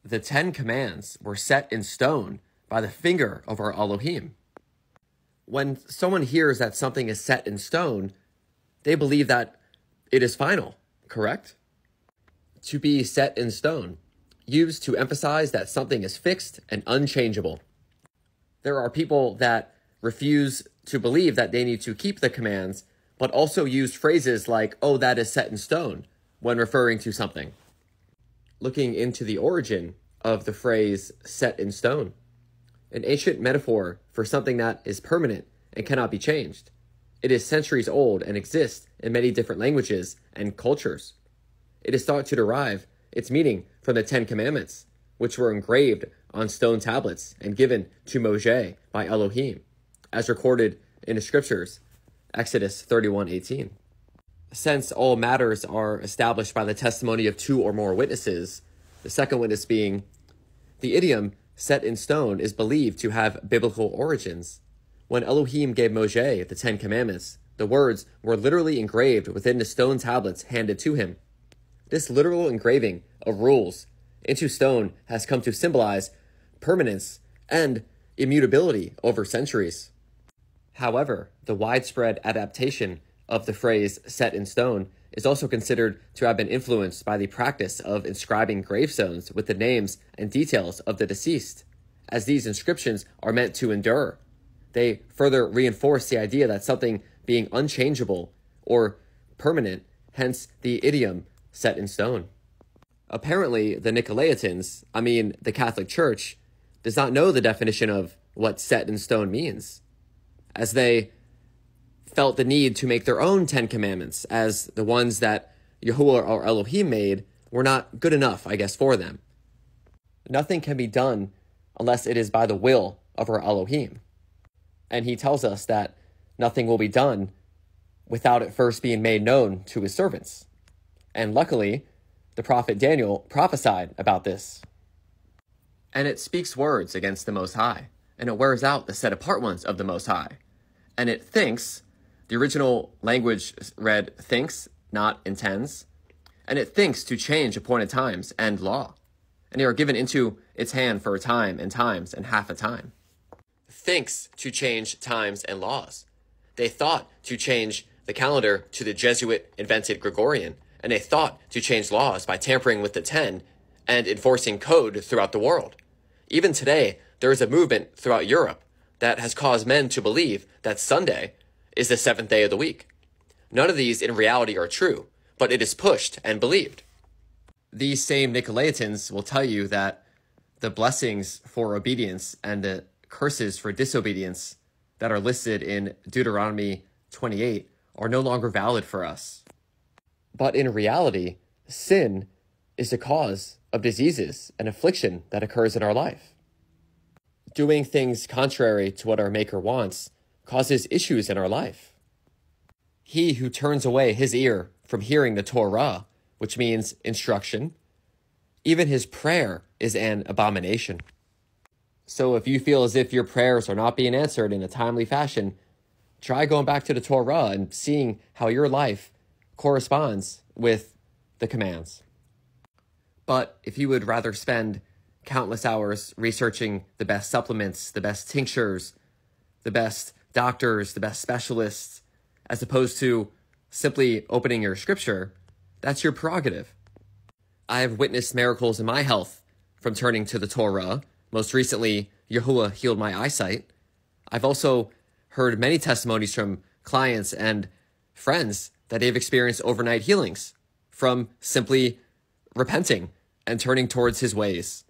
the 10 commands were set in stone by the finger of our Elohim. When someone hears that something is set in stone, they believe that it is final, correct? To be set in stone, used to emphasize that something is fixed and unchangeable. There are people that refuse to believe that they need to keep the commands, but also use phrases like, oh, that is set in stone, when referring to something. Looking into the origin of the phrase set in stone, an ancient metaphor for something that is permanent and cannot be changed. It is centuries old and exists in many different languages and cultures. It is thought to derive its meaning from the 10 Commandments, which were engraved on stone tablets and given to Moshe by Elohim, as recorded in the scriptures, Exodus 31:18. Since all matters are established by the testimony of 2 or more witnesses, the second witness being, the idiom set in stone is believed to have biblical origins. When Elohim gave Moshe the 10 Commandments, the words were literally engraved within the stone tablets handed to him. This literal engraving of rules into stone has come to symbolize permanence and immutability over centuries. However, the widespread adaptation of the phrase set in stone is also considered to have been influenced by the practice of inscribing gravestones with the names and details of the deceased. As these inscriptions are meant to endure, they further reinforce the idea that something being unchangeable or permanent, hence the idiom set in stone. Apparently, the Nicolaitans, the Catholic Church, does not know the definition of what set in stone means, as they felt the need to make their own 10 Commandments, as the ones that Yahuwah or Elohim made were not good enough, for them. Nothing can be done unless it is by the will of our Elohim. And he tells us that nothing will be done without it first being made known to his servants. And luckily, the prophet Daniel prophesied about this. And it speaks words against the Most High, and it wears out the set-apart ones of the Most High. And it thinks, the original language read thinks, not intends, and it thinks to change appointed times and law, and they are given into its hand for a time and times and half a time. Thinks to change times and laws. They thought to change the calendar to the Jesuit-invented Gregorian, and they thought to change laws by tampering with the 10 and enforcing code throughout the world. Even today, there is a movement throughout Europe that has caused men to believe that Sunday is the 7th day of the week. None of these in reality are true, but it is pushed and believed. These same Nicolaitans will tell you that the blessings for obedience and the curses for disobedience that are listed in Deuteronomy 28 are no longer valid for us. But in reality, sin is the cause of diseases and affliction that occurs in our life. Doing things contrary to what our Maker wants causes issues in our life. He who turns away his ear from hearing the Torah, which means instruction, even his prayer is an abomination. So if you feel as if your prayers are not being answered in a timely fashion, try going back to the Torah and seeing how your life corresponds with the commands. But if you would rather spend countless hours researching the best supplements, the best tinctures, the best doctors, the best specialists, as opposed to simply opening your scripture, that's your prerogative. I have witnessed miracles in my health from turning to the Torah. Most recently, Yahuwah healed my eyesight. I've also heard many testimonies from clients and friends that they've experienced overnight healings from simply repenting and turning towards his ways.